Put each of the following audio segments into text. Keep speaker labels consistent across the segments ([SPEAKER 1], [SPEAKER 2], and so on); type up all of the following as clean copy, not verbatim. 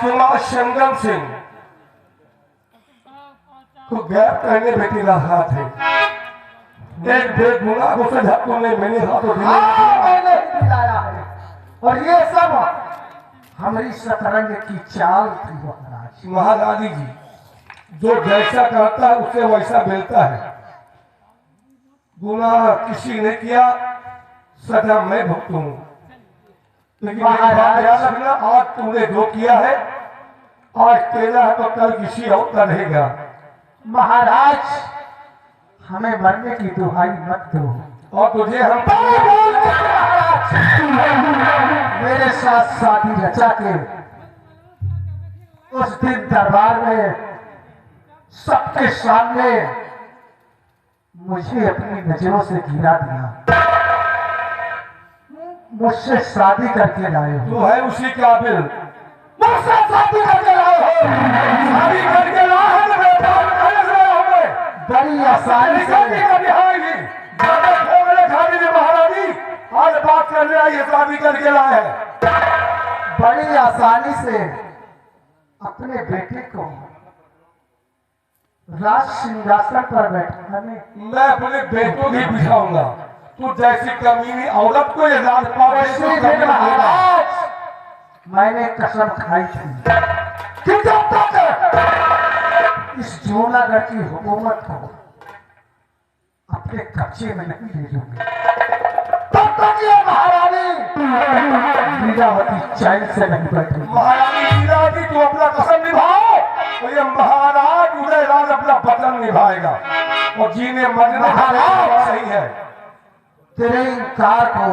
[SPEAKER 1] राजकुमार संगम सिंह को गैर करने बेटी रहा थे। एक बेगुनाह को सजा तुमने मेरे हाथों
[SPEAKER 2] मैंने दिलाया है और ये सब हमारी शतरंज की चाल थी महाराज।
[SPEAKER 1] महारानी जी, जो जैसा करता है उसे वैसा मिलता है। गुनाह किसी ने किया, सजा मैं भुगतूं, लेकिन याद रखना, आज तुमने जो किया है, आज तेरा है तो कल किसी और का रहेगा।
[SPEAKER 2] महाराज, हमें मरने की दुहाई मत दो।
[SPEAKER 1] और तुझे हम
[SPEAKER 2] मेरे साथ शादी रचा के उस दिन दरबार में सबके सामने मुझे अपनी नजरों से गिरा दिया। मुझसे शादी करके लाए हो।
[SPEAKER 1] तू है उसी काबिल।
[SPEAKER 2] मुझसे शादी करके लाए हो।
[SPEAKER 1] शादी करके लाए हो तो
[SPEAKER 2] बड़ी आसानी से
[SPEAKER 1] महारानी आज बात करने आई है, शादी करके लाए है।
[SPEAKER 2] बड़ी आसानी से अपने बेटे को राज सिंहासन पर बैठाने
[SPEAKER 1] मैं अपने बेटों भी बिठाऊंगा। तू जैसी कमीनी औरत को ये राजपाल
[SPEAKER 2] महाराज, मैंने कसम खाई थी कि जब तक इस जूनागढ़ की हुकूमत को अपने कब्जे में नहीं ले लूंगी, तब तक ये महारानी लीलावती चैन से नहीं बैठी।
[SPEAKER 1] महारानी लीलावती, तू अपना कसम निभाओ और ये महाराज उदयराज अपना वचन निभाएगा और जीने मरने नहीं है।
[SPEAKER 2] तेरे इनकार को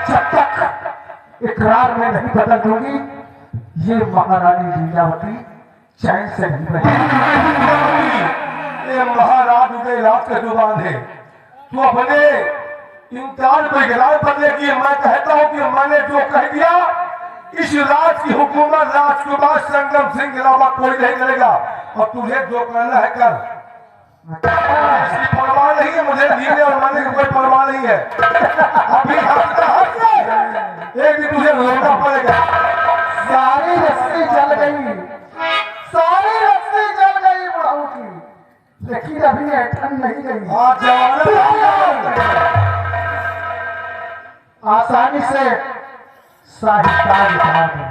[SPEAKER 2] जब तक इकरार में नहीं बदल दूंगी, ये महारानी लीलावती चैन से नहीं बैठेगी।
[SPEAKER 1] ये महाराज उदयराज का जुबान है। तू अपने इनकार को इकरार बदले की। मैं कहता हूँ कि मैंने जो कह दिया, इस राज की हुकूमत राजकुमार संगम सिंह के अलावा कोई नहीं करेगा और तुझे जो करना है कर। इसकी परवाह नहीं है मुझे, जीने और मरने की कोई परवाह नहीं है। अभी एक दिन तुझे रोना पड़ेगा।
[SPEAKER 2] सारी रस्सी जल गई, सारी रस्सी जल गई बुढ़ाऊ की, लेकिन अभी ऐठन नहीं गई। आसानी से साहित्य दिखा दे।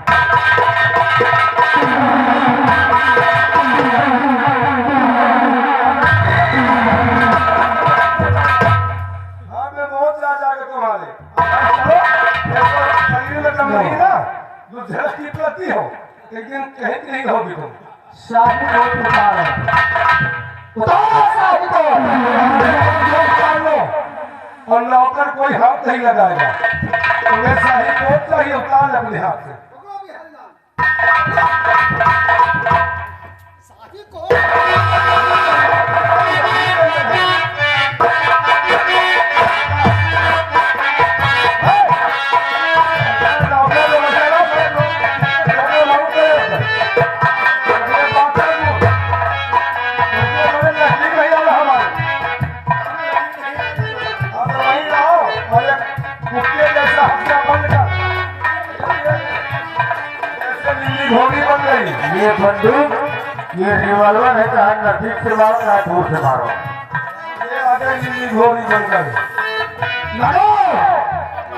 [SPEAKER 1] झलकी प्रति हो, लेकिन कहीं नहीं होगी तुम।
[SPEAKER 2] शादी को उतारो, उतारो शादी को।
[SPEAKER 1] और नौकर कोई हाथ नहीं लगाएगा। तुम्हें शाही कोट चाहिए, उतार अपने हाथ से।
[SPEAKER 2] ये बंदूक, ये रिवॉल्वर है, चाहे नजदीक से मारो चाहे दूर से मारो।
[SPEAKER 1] ये आगे नीली घोड़ी बनकर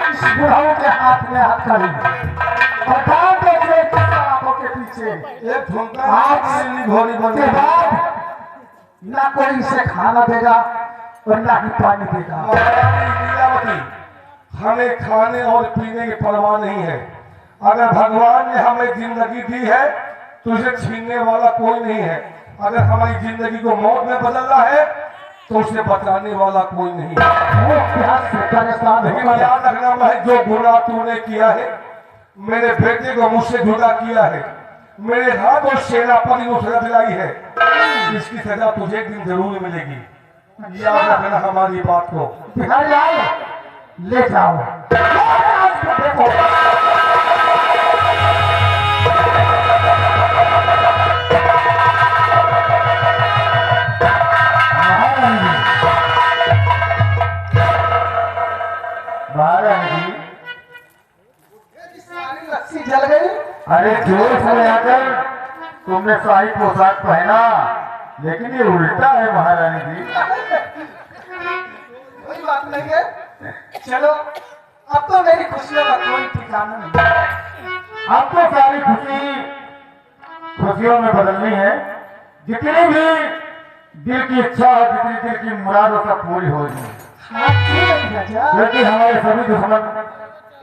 [SPEAKER 2] इस बुढ़ाऊ के हाथ में हाथ करी और दांत देखिए आंखों के पीछे।
[SPEAKER 1] एक
[SPEAKER 2] आज
[SPEAKER 1] नीली घोड़ी
[SPEAKER 2] के
[SPEAKER 1] बनकर
[SPEAKER 2] बाद ना कोई इसे खाना देगा और ना ही पानी देगा।
[SPEAKER 1] लीलावती, हमें खाने और पीने की परवाह नहीं है। अगर भगवान ने हमें जिंदगी दी है तो उसे छीनने वाला कोई नहीं है। अगर हमारी जिंदगी को मौत में बदलना है तो उसे बचाने वाला कोई नहीं है। लेकिन याद रखना, मैं जो गुनाह तूने किया है, मेरे बेटे को मुझसे जुदा किया है, मेरे हाथों सेनापति को सजा दिलाई है, इसकी सजा तुझे एक दिन जरूर मिलेगी। याद रखना हमारी बात को।
[SPEAKER 2] ले जाओ, देखो
[SPEAKER 3] अरे जोश में आकर तुमने शाही पोशाक पहना, लेकिन ये उल्टा है महारानी जी।
[SPEAKER 2] कोई बात नहीं है, चलो अब तो मेरी खुशियों का कोई ठिकाना नहीं।
[SPEAKER 3] आपको सारी खुशियों में बदलनी है। जितनी भी दिल की इच्छा हो, जितनी दिल की मुराद हो, सब पूरी होगी,
[SPEAKER 2] हाँ क्यों नहीं राजा?
[SPEAKER 3] क्योंकि हमारे सभी दुश्मन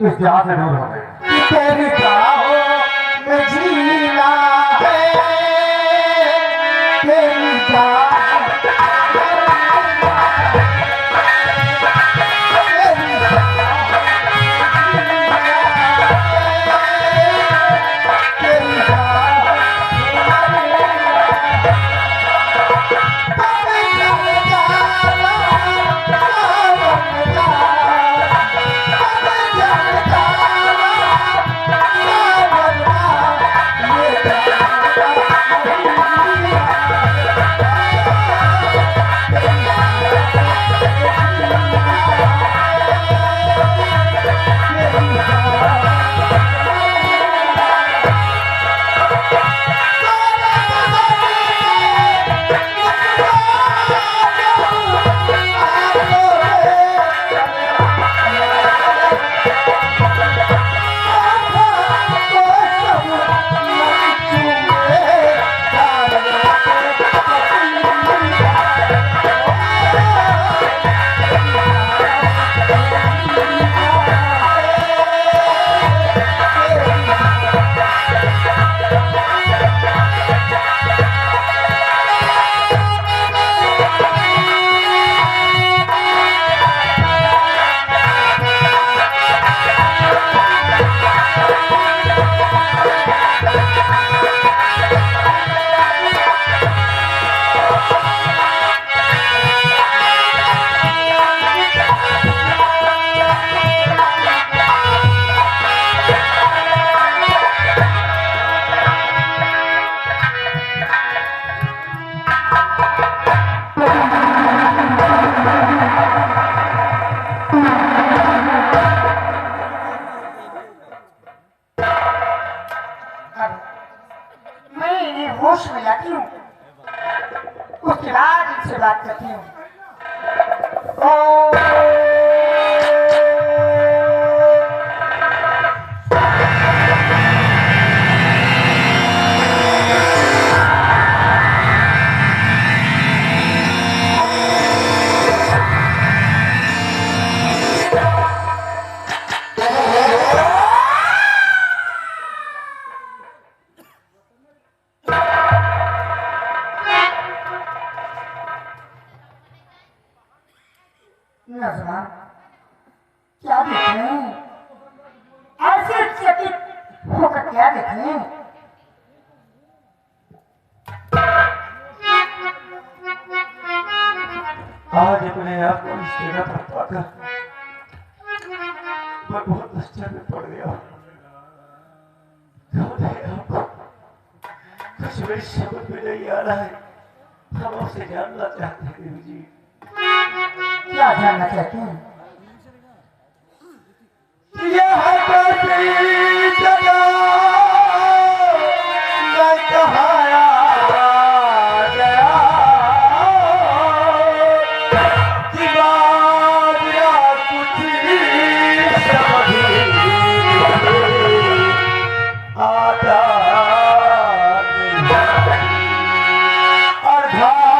[SPEAKER 3] इस जहां से दूर हो गए।
[SPEAKER 2] तेरी बाहों में जीना है, तेरी बाहों होश में लाती हूँ, उसके बाद इनसे बात करती हूँ। नजरा क्या देखें, ऐसे चकित होकर क्या देखें?
[SPEAKER 1] आज अपने आप को इस जगह पर पाकर मैं बहुत आश्चर्य में पड़ गया। कौन है आप? कुछ मेरी समझ में नहीं आ रहा है। हम आपसे जानना चाहते हैं देवी जी।
[SPEAKER 2] क्या जानना चाहते हैं?
[SPEAKER 1] यह कैसी जगह मैं कहाया गया, दीवार कुछ समझ आता और धारिया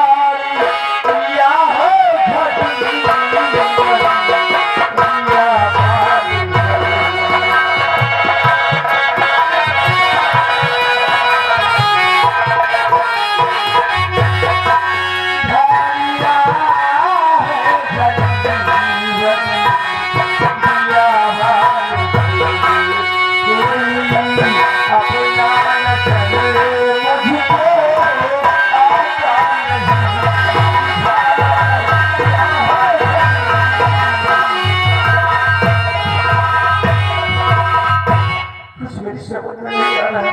[SPEAKER 1] समझ में नहीं आ रहा है।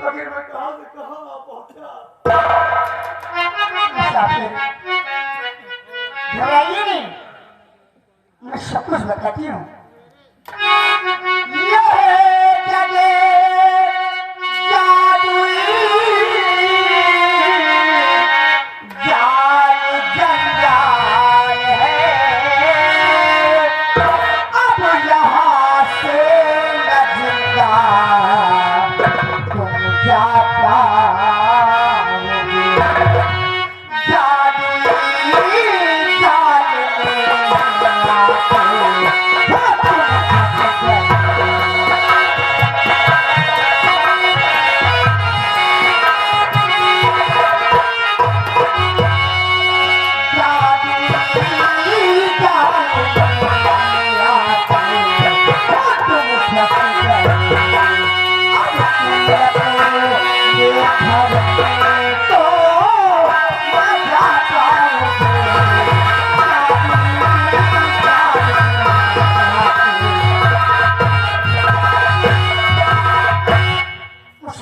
[SPEAKER 1] आखिर मैं कहां से कहां पहुंचा?
[SPEAKER 2] घबराइए नहीं, मैं सब कुछ बताती हूँ।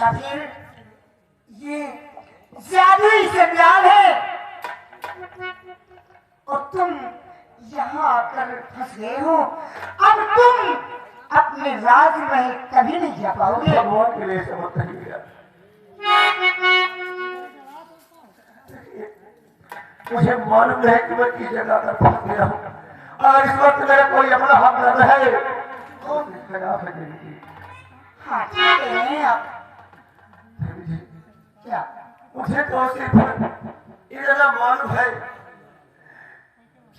[SPEAKER 2] मुसाफिर, ये जादुई जंजाल है और तुम यहाँ आकर फंस गए हो। अब तुम अपने राजमहल कभी नहीं जा पाओगे।
[SPEAKER 1] भगवान के लिए समझ कहिए यार। मुझे मालूम है कि मैं किस जगह पर फंस गया हूँ। अगर इस वक्त मेरा कोई अपना हक न है तो खिलाफ है जिंदगी।
[SPEAKER 2] हाँ ठीक है आप। क्या?
[SPEAKER 1] मुझे तो सिर्फ इतना मालूम है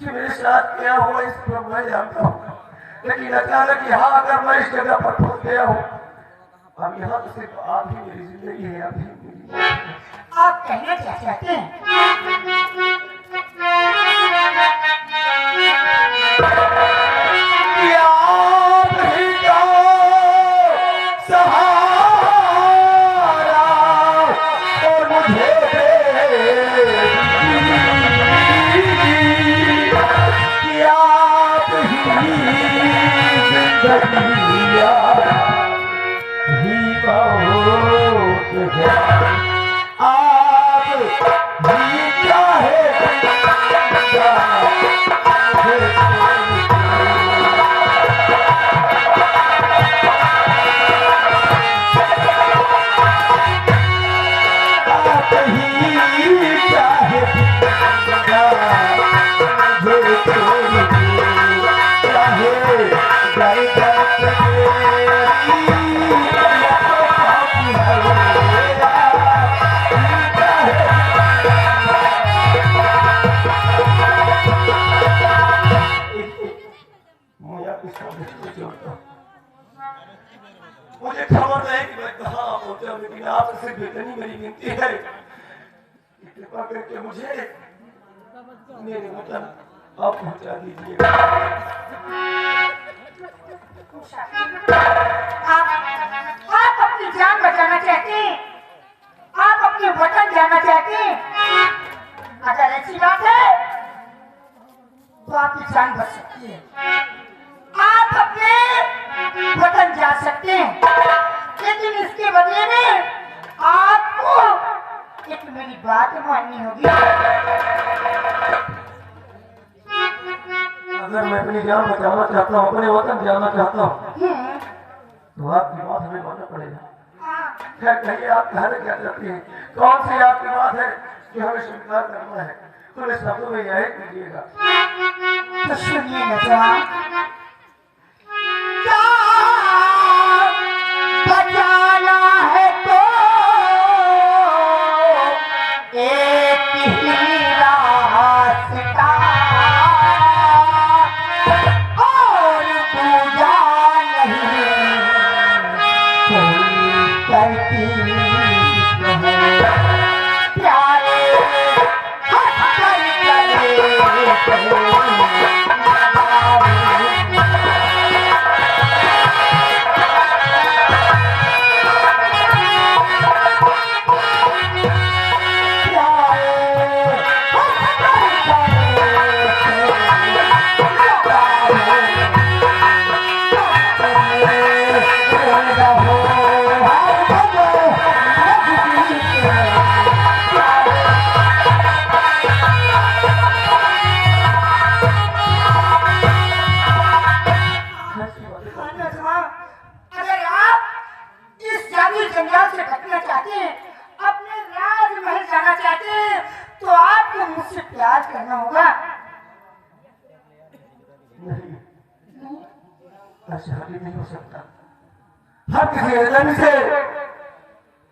[SPEAKER 1] कि मेरे साथ क्या हुआ इस पर मैं जानता हूँ, लेकिन अचानक यहाँ अगर मैं इस जगह पर फंस गया हूँ, अब यहाँ तो सिर्फ आप ही मेरी जिंदगी है, आप ही मेरी।
[SPEAKER 2] आप कहना क्या चाहते हैं?
[SPEAKER 1] क्या आप ही का सहारा और मुझे क्या आप ही जिंदगिया ही बहुत है। आप ही चाहे मुझे खबर नहीं कि मैं कहाँ पहुंचा, लेकिन आपसे सिर्फ इतनी मेरी विनती है कि कृपा करके मुझे मेरे वतन आप पहुंचा दीजिए।
[SPEAKER 2] आप अपनी जान बचाना चाहते हैं? आप अपने वतन जाना चाहते हैं? अगर ऐसी बात है तो आपकी जान बच सकती है। आप अपने वतन जा सकते हैं, लेकिन इसके बदले में आपको एक मेरी बात माननी होगी।
[SPEAKER 1] अगर मैं अपनी जान बचाना चाहता हूँ, अपने वतन जाना चाहता हूँ, तो आपकी बात हमें मानना पड़ेगा। खैर कहिए आप कहना क्या चाहती हैं? कौन सी आपकी बात है कि हमें स्वीकार करना है? थोड़े शब्दों में यही कीजिएगा।
[SPEAKER 2] तो सुनिए नौजवान, बचाना है तो एक ही रास्ता और पूजा नहीं कोई तरकीब है। प्यारे हंस कर अगर आप इस जादुई जंजाल से बचना चाहते हैं, अपने राजमहल जाना चाहते हैं, तो आपको मुझसे प्यार करना होगा।
[SPEAKER 1] नहीं, ऐसे हानि नहीं हो सकता। हर किसी आदमी से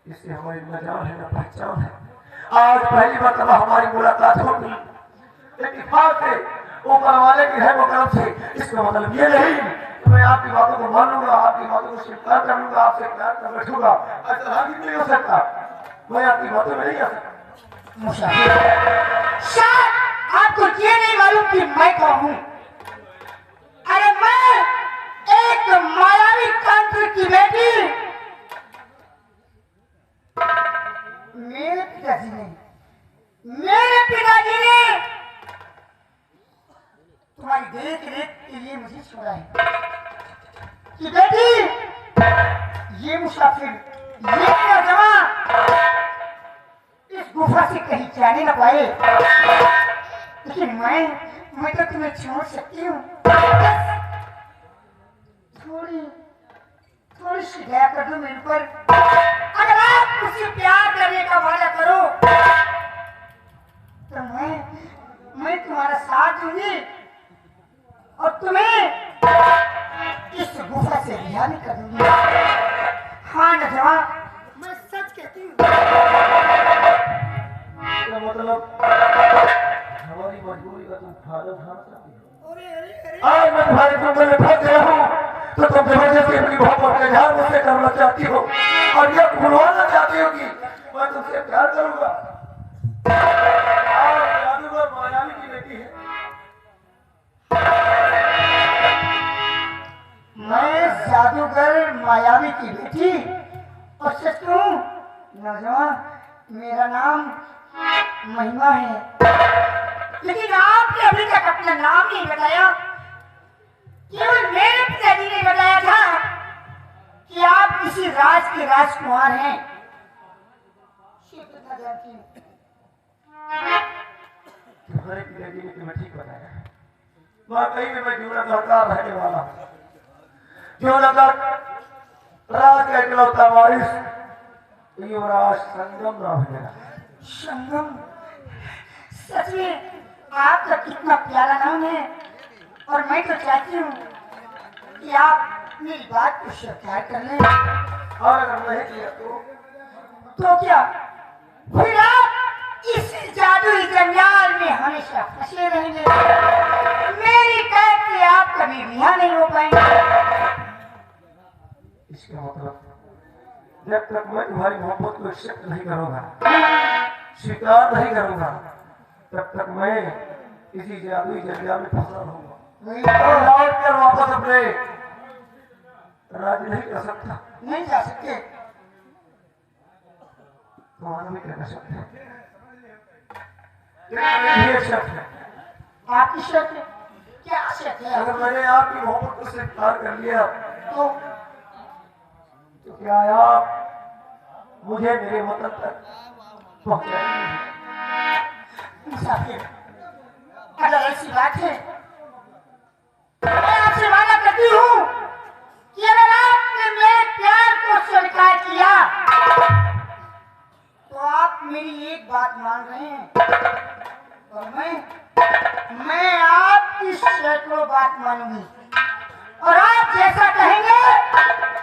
[SPEAKER 1] इससे हमारी न जान है न पहचान है। आज पहली मरतबा हमारी मुलाकात होगी, इत्तेफाक से ऊपर वाले की है करम से। इसका मतलब ये नहीं कि मैं आपकी बातों को मानूंगा, आपकी बातों को स्वीकार कर लूंगा, आपसे प्यार कर बैठूंगा। ऐसा आगे नहीं हो सकता। मैं आपकी बातों में नहीं आ सकता।
[SPEAKER 2] मुसाफिर, शायद आपको ये नहीं मालूम कि मैं कौन हूँ। अरे मैं एक मायावी तंत्र की बेटी, मेरे पिताजी ने तुम्हारी देख रेख के लिए मुझे छोड़ा है कि बेटी, ये मुसाफिर ये नौजवान इस गुफा से कहीं जाने न पाए, लेकिन मैं तो तुम्हें छोड़ सकती हूँ। थोड़ी थोड़ी सी दया कर दो मेरे पर। अगर आप मुझसे प्यार करने का वादा करो तो मैं तुम्हारा साथ दूंगी और तुम्हें इस गुफा से रिहा भी कर दूंगी। हाँ नौजवान, मैं सच कहती हूँ।
[SPEAKER 1] मतलब हमारी मजबूरी का तुम फायदा उठाना चाहती हो? आज मैं तुम्हारे कमरे में फंस गया हूँ तो तुम जबरदस्ती अपनी मोहब्बत का इजहार मुझसे करना चाहती हो और यह भुलवाना चाहती हो कि मैं तुमसे प्यार करूंगा। जादूगर मायावी की बेटी है।
[SPEAKER 2] मैं जादूगर मायावी की बेटी और सच कहूं नौजवान, मेरा नाम महिमा है, लेकिन आपने अभी तक अपना नाम नहीं बताया। केवल मेरे पिताजी ने बताया था कि आप किसी राज के राजकुमार हैं।
[SPEAKER 1] तुम्हारे पिताजी ने तुम्हें ठीक बताया है। वाकई में मैं जूनागढ़ का रहने वाला हूँ। जूनागढ़ राज का इकलौता वारिस युवराज संगम राव है।
[SPEAKER 2] संगम, सच में आपका कितना प्यारा नाम है और मैं तो चाहती हूँ कि आप मेरी बात को स्वीकार कर लें।
[SPEAKER 1] और अगर नहीं किया
[SPEAKER 2] तो क्या फिर आप इस जादुई जंजाल में हमेशा फंसे रहेंगे। मेरी कैद से आप कभी रिहा नहीं हो पाएंगे।
[SPEAKER 1] इसका मतलब जब तक मैं तुम्हारी मोहब्बत को एक्सेप्ट नहीं करूंगा, स्वीकार नहीं करूंगा, तब तक मैं इसी जादुई जंजाल में फंसा रहूंगा और लौट कर वापस अपने राज्य नहीं कर सकता।
[SPEAKER 2] नहीं जा सकते।
[SPEAKER 1] तुम्हारा भी कर सकते। ये शर्त है।
[SPEAKER 2] आपकी शर्त है? क्या शर्त है?
[SPEAKER 1] अगर मैंने आपकी मोहब्बत को स्वीकार कर लिया
[SPEAKER 2] तो
[SPEAKER 1] क्या आप मुझे मेरे वतन तक पहुंचाएंगे?
[SPEAKER 2] मुसाफिर, अगर ऐसी बात है मैं आपसे वादा करती हूँ कि अगर आपने मेरे प्यार को स्वीकार किया तो आप मेरी एक बात मान रहे हैं और मैं आपकी सैकड़ों बात मानूंगी और आप जैसा कहेंगे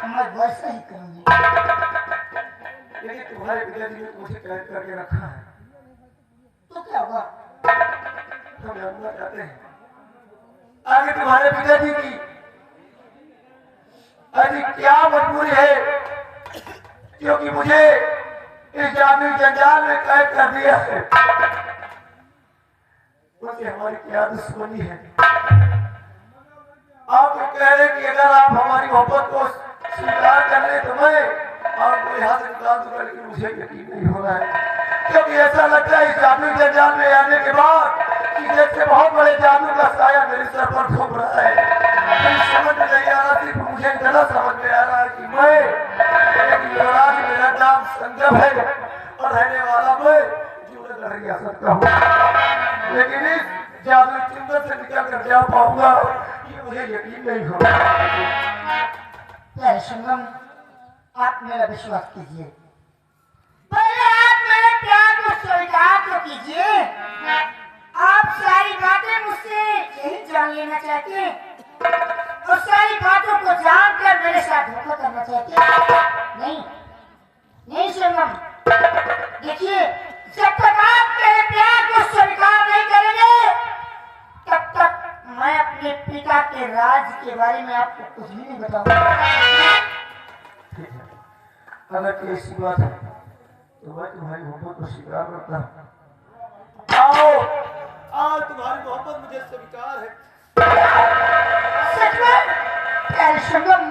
[SPEAKER 2] मैं वैसा ही करूंगी।
[SPEAKER 1] लेकिन तुम्हारे पिताजी ने मुझे कैद करके रखा है,
[SPEAKER 2] तो क्या होगा?
[SPEAKER 1] हम जानना चाहते हैं आगे तुम्हारे पिताजी की ऐसी क्या मजबूरी है क्योंकि मुझे इस जादुई जंजाल में कैद कर दिया है। उनसे हमारी क्या दुश्मनी है? आप तो कह रहे कि अगर आप हमारी मोहब्बत को स्वीकार कर ले तो मैं आपको यहाँ से निकाल दूंगा, लेकिन मुझे यकीन नहीं हो रहा है क्योंकि ऐसा लगता है इस जादुई जंजाल में आने के बाद कि जैसे बहुत बड़े जादू का साया मेरे सर पर घूम रहा है। समझ में नहीं आ रहा, सिर्फ मुझे इतना समझ में आ रहा है कि मैं एक युवराज, मेरा नाम संगम है और रहने वाला मैं जूनागढ़ रियासत का हूँ, लेकिन इस जादुई चुंबक से निकल कर जा पाऊंगा ये मुझे यकीन नहीं हो रहा।
[SPEAKER 2] प्यारे संगम, आप मेरा विश्वास कीजिए। पहले आप मेरे प्यार को स्वीकार तो कीजिए। आप सारी बातें मुझसे यही जान लेना चाहते हैं और सारी बातों को जानकर मेरे साथ धोखा करना चाहते हैं। नहीं नहीं संगम, देखिए जब तक आप मेरे प्यार को स्वीकार नहीं करेंगे तब तक मैं अपने पिता के राज के बारे में आपको कुछ भी नहीं बताऊंगा।
[SPEAKER 1] अगर कोई ऐसी बात है तो मैं तुम्हारी मोहब्बत को स्वीकार करता हूँ। आओ आओ, तुम्हारी मोहब्बत मुझे स्वीकार है।
[SPEAKER 2] सच में प्यारे संगम,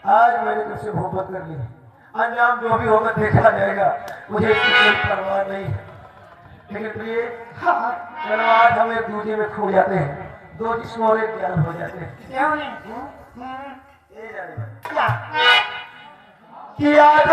[SPEAKER 1] आज मैंने तुमसे मोहब्बत कर ली, अंजाम जो भी होगा देखा जाएगा, मुझे इसकी कोई परवाह नहीं है।
[SPEAKER 2] लेकिन प्रिय
[SPEAKER 4] हाँ
[SPEAKER 2] चलो आज हम एक दूसरे में खो जाते हैं, दो जिस्म और एक ज्ञान हो जाते हैं।
[SPEAKER 4] क्यों नहीं
[SPEAKER 2] ये जाने भाई
[SPEAKER 4] क्या
[SPEAKER 2] कि आज